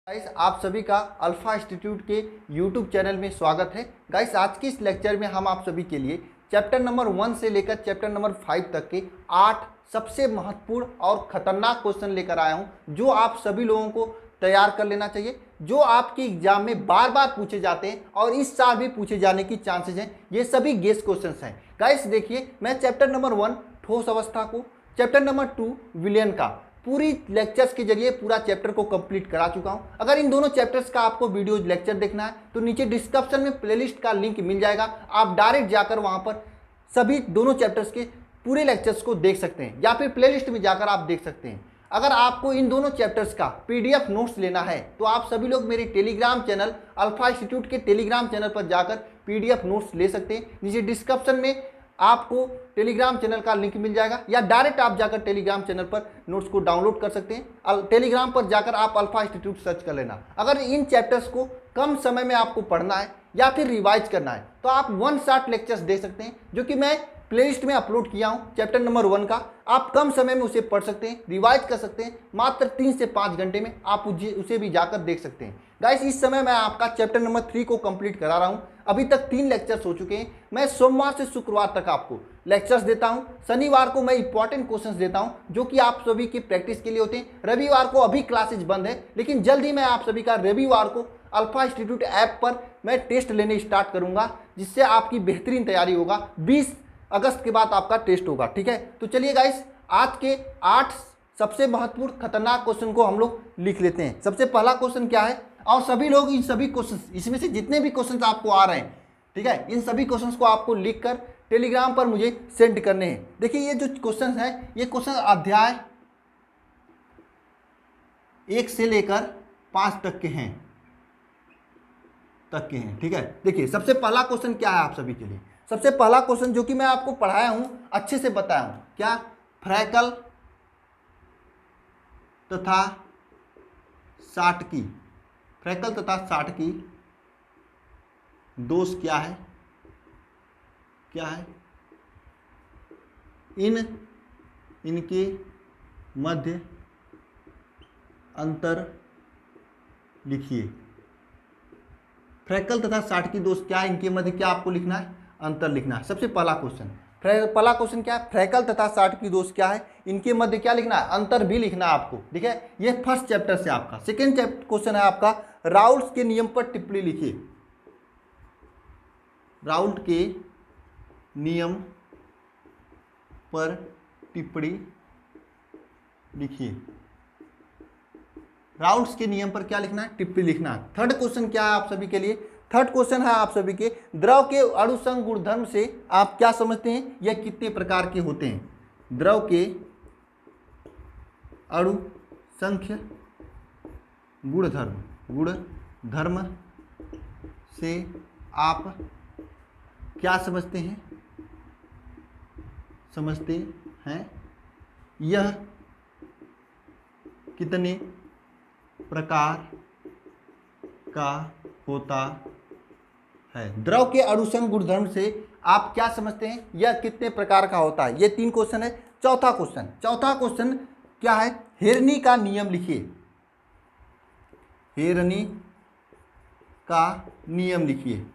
Guys आप सभी का अल्फा इंस्टीट्यूट के यूट्यूब चैनल में स्वागत है। गाइस आज के इस लेक्चर में हम आप सभी के लिए चैप्टर नंबर 1 से लेकर चैप्टर नंबर 5 तक के 8 सबसे महत्वपूर्ण और खतरनाक क्वेश्चन लेकर आया हूं, जो आप सभी लोगों को तैयार कर लेना चाहिए, जो आपके एग्जाम में बार बार पूछे जाते हैं और इस साल भी पूछे जाने की चांसेस हैं। ये सभी गेस क्वेश्चन हैं। गाइस देखिए, मैं चैप्टर नंबर 1 ठोस अवस्था को, चैप्टर नंबर 2 विलयन का पूरी लेक्चर्स के जरिए पूरा चैप्टर को कंप्लीट करा चुका हूं। अगर इन दोनों चैप्टर्स का आपको वीडियो लेक्चर देखना है तो नीचे डिस्क्रिप्शन में प्लेलिस्ट का लिंक मिल जाएगा। आप डायरेक्ट जाकर वहां पर सभी दोनों चैप्टर्स के पूरे लेक्चर्स को देख सकते हैं या फिर प्लेलिस्ट में जाकर आप देख सकते हैं। अगर आपको इन दोनों चैप्टर्स का पीडीएफ नोट्स लेना है तो आप सभी लोग मेरे टेलीग्राम चैनल अल्फा इंस्टीट्यूट के टेलीग्राम चैनल पर जाकर पीडीएफ नोट्स ले सकते हैं। नीचे डिस्क्रिप्शन में आपको टेलीग्राम चैनल का लिंक मिल जाएगा या डायरेक्ट आप जाकर टेलीग्राम चैनल पर नोट्स को डाउनलोड कर सकते हैं। टेलीग्राम पर जाकर आप अल्फा इंस्टीट्यूट सर्च कर लेना। अगर इन चैप्टर्स को कम समय में आपको पढ़ना है या फिर रिवाइज करना है तो आप 1 शॉट लेक्चर्स दे सकते हैं, जो कि मैं प्लेलिस्ट में अपलोड किया हूं। चैप्टर नंबर 1 का आप कम समय में उसे पढ़ सकते हैं, रिवाइज कर सकते हैं। मात्र 3 से 5 घंटे में आप उसे भी जाकर देख सकते हैं। गाइस इस समय मैं आपका चैप्टर नंबर 3 को कंप्लीट करा रहा हूं। अभी तक 3 लेक्चर्स हो चुके हैं। मैं सोमवार से शुक्रवार तक आपको लेक्चर्स देता हूं। शनिवार को मैं इंपॉर्टेंट क्वेश्चंस देता हूं जो कि आप सभी की प्रैक्टिस के लिए होते हैं। रविवार को अभी क्लासेज बंद है, लेकिन जल्द ही मैं आप सभी का रविवार को अल्फा इंस्टीट्यूट ऐप पर मैं टेस्ट लेने स्टार्ट करूंगा, जिससे आपकी बेहतरीन तैयारी होगा। 20 अगस्त के बाद आपका टेस्ट होगा। ठीक है, तो चलिए गाइस आज के 8 सबसे महत्वपूर्ण खतरनाक क्वेश्चन को हम लोग लिख लेते हैं। सबसे पहला क्वेश्चन क्या है, और सभी लोग इन सभी क्वेश्चन, इसमें से जितने भी क्वेश्चन आपको आ रहे हैं, ठीक है, इन सभी क्वेश्चन को आपको लिखकर टेलीग्राम पर मुझे सेंड करने हैं। देखिए ये जो क्वेश्चन है, ये क्वेश्चन अध्याय 1 से लेकर 5 तक के हैं, ठीक है। देखिए सबसे पहला क्वेश्चन क्या है आप सभी के लिए। सबसे पहला क्वेश्चन जो कि मैं आपको पढ़ाया हूं, अच्छे से बताया हूं, क्या फ्रैकल तथा साटकी, फ्रैकल तथा साटकी दोष क्या है, इनके मध्य अंतर लिखिए। फ्रैकल तथा साटकी दोष क्या है, इनके मध्य क्या आपको लिखना है, अंतर लिखना है। सबसे पहला क्वेश्चन, पहला क्वेश्चन क्या है, फ्रैकल तथा साटकी दोष क्या है, इनके मध्य क्या लिखना है, अंतर भी लिखना है आपको। ठीक है, ये फर्स्ट चैप्टर से आपका। सेकेंड क्वेश्चन है आपका, राउल्ट के नियम पर टिप्पणी लिखिए। राउल्ट के नियम पर टिप्पणी लिखिए। राउल्ट के नियम पर क्या लिखना है, टिप्पणी लिखना है। थर्ड क्वेश्चन क्या है आप सभी के लिए, थर्ड क्वेश्चन है आप सभी के, द्रव के अणुसंघ गुणधर्म से आप क्या समझते हैं, यह कितने प्रकार के होते हैं। द्रव के अणुसंख्य गुणधर्म से आप क्या समझते हैं, यह कितने प्रकार का होता है। द्रव के अणुसंघ गुणधर्म से आप क्या समझते हैं, यह कितने प्रकार का होता है। ये 3 क्वेश्चन है। चौथा क्वेश्चन क्या है, हेरनी का नियम लिखिए। हेरनी का नियम लिखिए।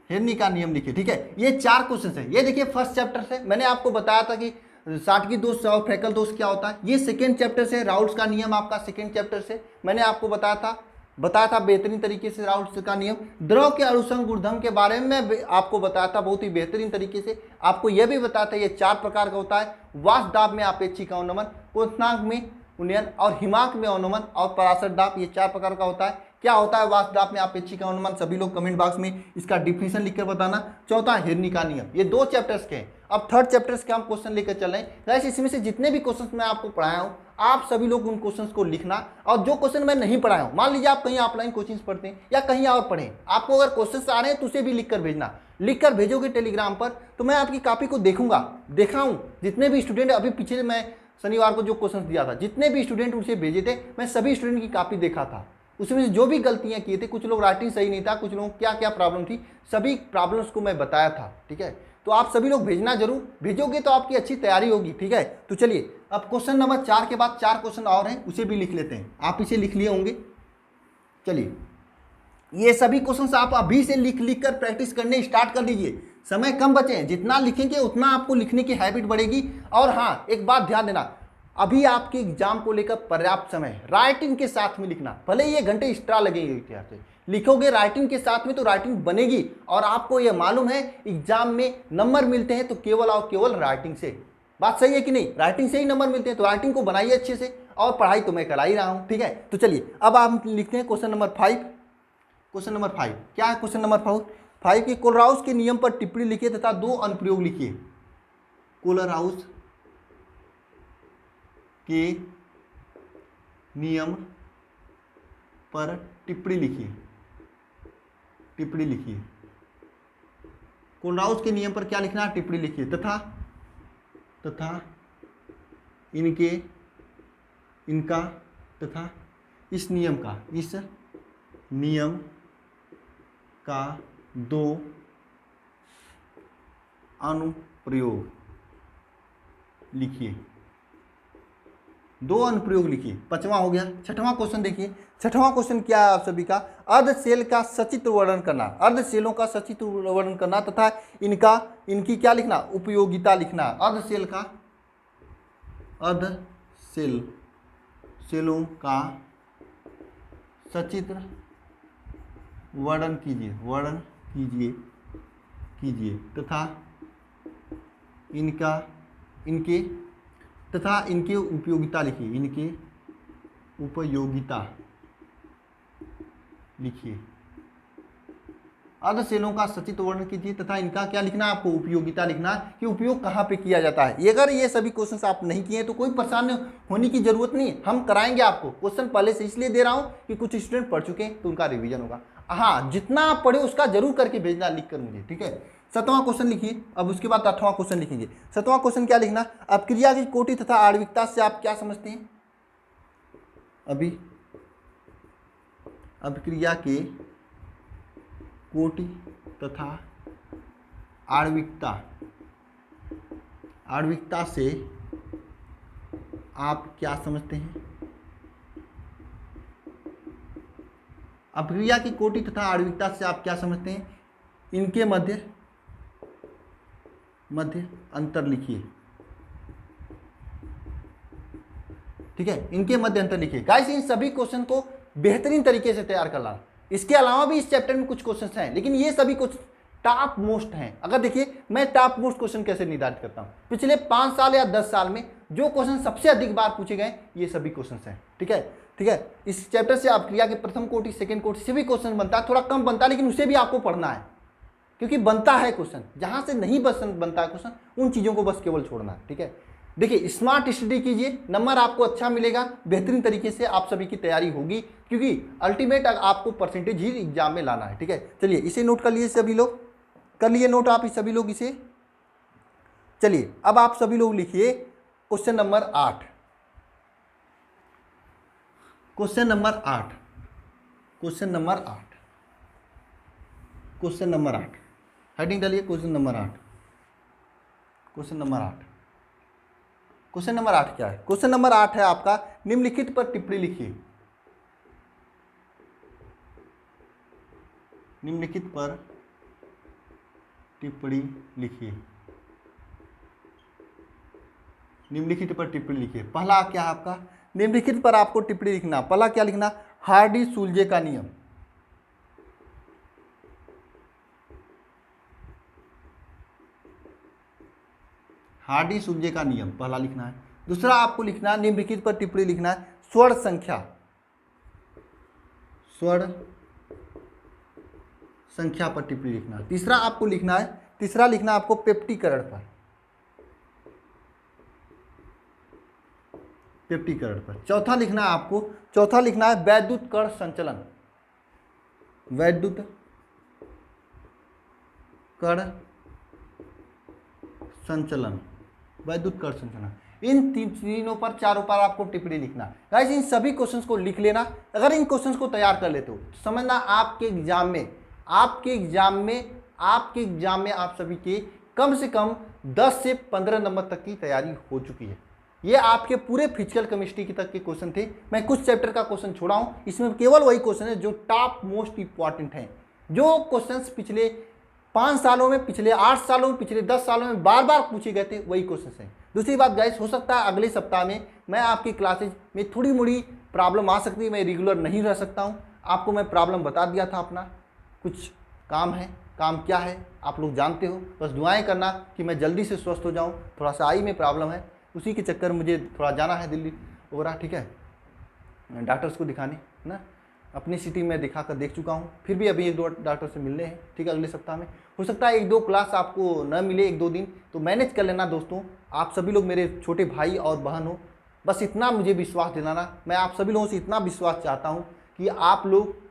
हेरनी का नियम लिखिए। ठीक है, ये 4 क्वेश्चन है। ये देखिए फर्स्ट चैप्टर से मैंने आपको बताया था कि साटकी दोष और फ्रैकल दोष क्या होता है। ये सेकेंड चैप्टर से, राउल्ट का नियम आपका सेकेंड चैप्टर से मैंने आपको बताया था बेहतरीन तरीके से राउल्ट का नियम। द्रव के अणुसंघ गुणधर्म के बारे में आपको बताया था बहुत ही बेहतरीन तरीके से। आपको यह भी बताया था ये 4 प्रकार का होता है, वाष्प दाब में अपेक्षिक अवनमन, क्वथनांक में उन्नयन और हिमांक में अवनमन और पराशर दाब, ये 4 प्रकार का होता है। क्या होता है वाष्प दाब में अपेक्षिक अवनमन, सभी लोग कमेंट बॉक्स में इसका डिफिनेशन लिखकर बताना। चौथा हेरनी का नियम। ये 2 चैप्टर्स के हैं। अब थर्ड चैप्टर्स के हम क्वेश्चन लेकर चल रहे हैं। गाइस इसमें से जितने भी क्वेश्चन मैं आपको पढ़ाया हूं, आप सभी लोग उन क्वेश्चंस को लिखना, और जो क्वेश्चन मैं नहीं पढ़ाया हूं, मान लीजिए आप कहीं ऑफलाइन कोचिंग पढ़ते हैं या कहीं और पढ़ें, आपको अगर क्वेश्चंस आ रहे हैं तो उसे भी लिखकर भेजना। लिखकर भेजोगे टेलीग्राम पर तो मैं आपकी कॉपी को देखा हूं। जितने भी स्टूडेंट, अभी पीछे मैं शनिवार को जो क्वेश्चन दिया था, जितने भी स्टूडेंट उसे भेजे थे, मैं सभी स्टूडेंट की कॉपी देखा था। उसमें जो भी गलतियां किए थे, कुछ लोग राइटिंग सही नहीं था, कुछ लोगों को क्या क्या प्रॉब्लम थी, सभी प्रॉब्लम्स को मैं बताया था। ठीक है, तो आप सभी लोग भेजना जरूर, भेजोगे तो आपकी अच्छी तैयारी होगी। ठीक है, तो चलिए अब क्वेश्चन नंबर 4 के बाद 4 क्वेश्चन और हैं, उसे भी लिख लेते हैं। आप इसे लिख लिए होंगे। चलिए ये सभी क्वेश्चन आप अभी से लिख लिख कर प्रैक्टिस करने स्टार्ट कर दीजिए। समय कम बचे हैं, जितना लिखेंगे उतना आपको लिखने की हैबिट बढ़ेगी। और हाँ, एक बात ध्यान देना, अभी आपके एग्जाम को लेकर पर्याप्त समय है। राइटिंग के साथ में लिखना, भले ये घंटे एक्स्ट्रा लगेंगे, क्या से लिखोगे राइटिंग के साथ में तो राइटिंग बनेगी। और आपको ये मालूम है एग्जाम में नंबर मिलते हैं तो केवल और केवल राइटिंग से। बात सही है कि नहीं? राइटिंग से ही नंबर मिलते हैं, तो राइटिंग को बनाइए अच्छे से, और पढ़ाई तो मैं करा ही रहा हूँ। ठीक है, तो चलिए अब आप लिखते हैं क्वेश्चन नंबर 5। क्वेश्चन नंबर 5 क्या है? क्वेश्चन नंबर 5 की कोलराउस के नियम पर टिप्पणी लिखिए तथा 2 अनुप्रयोग लिखिए। कोलराउस के नियम पर टिप्पणी लिखिए। टिप्पणी लिखिए। कोलराउस के नियम पर क्या लिखना है? टिप्पणी लिखिए। तथा इनका तथा इस नियम का 2 अनुप्रयोग लिखिए। 2 अनुप्रयोग लिखिए। 5वां हो गया। 6वां क्वेश्चन देखिए। 6वां क्वेश्चन क्या है आप सभी का? अर्ध सेल का सचित्र वर्णन करना। अर्ध सेलों का सचित्र वर्णन करना तथा इनकी क्या लिखना? उपयोगिता लिखना। सेलों का सचित्र वर्णन कीजिए तथा इनके उपयोगिता लिखिए। अर्धसेलों का सचित्र वर्णन कीजिए तथा इनका क्या लिखना? आपको उपयोगिता लिखना, कि उपयोग कहाँ पे किया जाता है। अगर ये सभी क्वेश्चंस आप नहीं किए तो कोई परेशानी होने की जरूरत नहीं है, हम कराएंगे आपको। क्वेश्चन पहले से इसलिए दे रहा हूँ कि कुछ स्टूडेंट पढ़ चुके हैं तो उनका रिवीजन होगा। हाँ, जितना आप पढ़े उसका जरूर करके भेजना लिख कर मुझे। ठीक है, 7वां क्वेश्चन लिखिए। अब उसके बाद 8वां क्वेश्चन लिखेंगे। 7वां क्वेश्चन क्या लिखना? अपक्रिया की कोटि तथा आणविकता से आप क्या समझते हैं? अपक्रिया के कोटि तथा आणविकता से आप क्या समझते हैं? अपक्रिया की कोटि तथा आणविकता से आप क्या समझते हैं? इनके मध्य अंतर लिखिए। ठीक है, इनके मध्य अंतर लिखिए। गाइस, इन सभी क्वेश्चन को बेहतरीन तरीके से तैयार करना। इसके अलावा भी इस चैप्टर में कुछ क्वेश्चन हैं, लेकिन ये सभी कुछ टॉप मोस्ट हैं। अगर देखिए, मैं टॉप मोस्ट क्वेश्चन कैसे निर्धारित करता हूं, पिछले 5 साल या 10 साल में जो क्वेश्चन सबसे अधिक बार पूछे गए, ये सभी क्वेश्चन हैं। ठीक है, इस चैप्टर से अपक्रिया के प्रथम कोटि, सेकंड कोटि से भी क्वेश्चन बनता है। थोड़ा कम बनता है, लेकिन उसे भी आपको पढ़ना है, क्योंकि बनता है क्वेश्चन। जहां से नहीं बनता है क्वेश्चन, उन चीजों को बस केवल छोड़ना है। ठीक है, देखिए स्मार्ट स्टडी कीजिए, नंबर आपको अच्छा मिलेगा, बेहतरीन तरीके से आप सभी की तैयारी होगी, क्योंकि अल्टीमेट आपको परसेंटेज ही एग्जाम में लाना है। ठीक है, चलिए इसे नोट कर लिए सभी लोग, कर लिए नोट आप सभी लोग इसे। चलिए अब आप सभी लोग लिखिए question number 8। Question number 8 heading डालिए। क्वेश्चन नंबर 8 क्या है? क्वेश्चन नंबर 8 है आपका, निम्नलिखित पर टिप्पणी लिखिए। निम्नलिखित पर टिप्पणी लिखिए। पहला क्या है आपका? निम्नलिखित पर आपको टिप्पणी लिखना। पहला क्या लिखना? हार्डी-सुलजे का नियम। हार्डी-सुलजे का नियम पहला लिखना है। दूसरा आपको लिखना है, निम्नलिखित पर टिप्पणी लिखना है, स्वर्ण संख्या पर टिप्पणी लिखना है। तीसरा आपको लिखना है, आपको पेप्टीकरण पर। चौथा लिखना है वैद्युत कण संचलन। इन तीनों पर, चारों पर आपको टिप्पणी लिखना। गाइस, इन सभी क्वेश्चंस को लिख लेना। अगर इन क्वेश्चंस को तैयार कर लेते हो तो समझना आपके एग्जाम में आप सभी के कम से कम 10 से 15 नंबर तक की तैयारी हो चुकी है। ये आपके पूरे फिजिकल केमिस्ट्री की तक के क्वेश्चन थे। मैं कुछ चैप्टर का क्वेश्चन छोड़ा हूँ, इसमें केवल वही क्वेश्चन है जो टॉप मोस्ट इंपॉर्टेंट हैं, जो क्वेश्चंस पिछले 5 सालों में, पिछले 8 सालों में, पिछले 10 सालों में बार बार पूछे गए थे, वही क्वेश्चन हैं। दूसरी बात गाइस, हो सकता है अगले सप्ताह में मैं आपकी क्लासेज में थोड़ी मोड़ी प्रॉब्लम आ सकती है, मैं रेगुलर नहीं रह सकता हूँ। आपको मैं प्रॉब्लम बता दिया था, अपना कुछ काम है, काम क्या है आप लोग जानते हो। बस दुआएं करना कि मैं जल्दी से स्वस्थ हो जाऊँ। थोड़ा सा आई में प्रॉब्लम है, उसी के चक्कर मुझे थोड़ा जाना है दिल्ली वगैरह, ठीक है, डॉक्टर्स को दिखाने ना। अपनी सिटी में दिखा कर देख चुका हूँ, फिर भी अभी 1-2 डॉक्टर से मिलने हैं, ठीक है। अगले सप्ताह में हो सकता है 1-2 क्लास आपको न मिले 1-2 दिन, तो मैनेज कर लेना दोस्तों। आप सभी लोग मेरे छोटे भाई और बहन हो, बस इतना मुझे विश्वास दिलाना। मैं आप सभी लोगों से इतना विश्वास चाहता हूँ कि आप लोग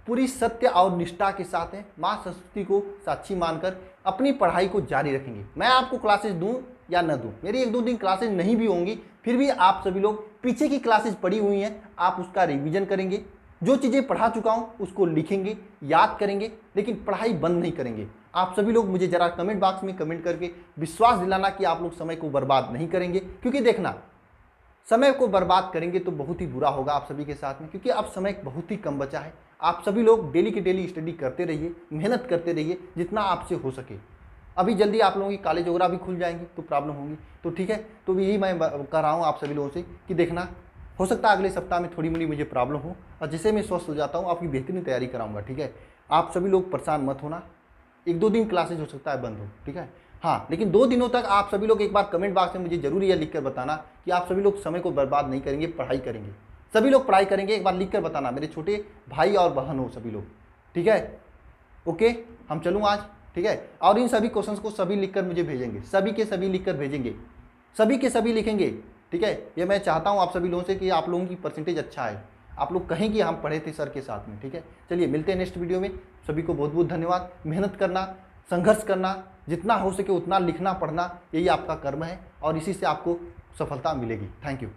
पूरी सत्य और निष्ठा के साथ हैं, माँ सरस्वती को साक्षी मानकर अपनी पढ़ाई को जारी रखेंगे। मैं आपको क्लासेज दूं या न दूं, मेरी 1-2 दिन क्लासेज नहीं भी होंगी, फिर भी आप सभी लोग पीछे की क्लासेज पड़ी हुई हैं, आप उसका रिवीजन करेंगे, जो चीज़ें पढ़ा चुका हूँ उसको लिखेंगे, याद करेंगे, लेकिन पढ़ाई बंद नहीं करेंगे। आप सभी लोग मुझे ज़रा कमेंट बॉक्स में कमेंट करके विश्वास दिलाना कि आप लोग समय को बर्बाद नहीं करेंगे, क्योंकि देखना, समय को बर्बाद करेंगे तो बहुत ही बुरा होगा आप सभी के साथ में, क्योंकि अब समय बहुत ही कम बचा है। आप सभी लोग डेली की डेली स्टडी करते रहिए, मेहनत करते रहिए जितना आपसे हो सके। अभी जल्दी आप लोगों की कॉलेज वगैरह भी खुल जाएंगी तो प्रॉब्लम होगी, तो ठीक है। तो यही मैं कह रहा हूँ आप सभी लोगों से कि देखना, हो सकता है अगले सप्ताह में थोड़ी मोड़ी मुझे प्रॉब्लम हो, और जिससे मैं स्वस्थ हो जाता हूँ आपकी बेहतरीन तैयारी कराऊंगा, ठीक है। आप सभी लोग परेशान मत होना, 1-2 दिन क्लासेज हो सकता है बंद हो, ठीक है। हाँ, लेकिन 2 दिनों तक आप सभी लोग एक बार कमेंट बॉक्स में मुझे जरूर यह लिख कर बताना कि आप सभी लोग समय को बर्बाद नहीं करेंगे, पढ़ाई करेंगे। सभी लोग पढ़ाई करेंगे, एक बार लिख कर बताना, मेरे छोटे भाई और बहन हो सभी लोग, ठीक है। ओके, हम चलूँ आज, ठीक है। और इन सभी क्वेश्चंस को सभी लिखकर मुझे भेजेंगे, सभी के सभी लिखकर भेजेंगे, सभी के सभी लिखेंगे, ठीक है। ये मैं चाहता हूँ आप सभी लोगों से कि आप लोगों की परसेंटेज अच्छा है, आप लोग कहें कि हम पढ़े थे सर के साथ में, ठीक है। चलिए मिलते हैं नेक्स्ट वीडियो में। सभी को बहुत बहुत धन्यवाद। मेहनत करना, संघर्ष करना, जितना हो सके उतना लिखना पढ़ना, यही आपका कर्म है और इसी से आपको सफलता मिलेगी। Thank you.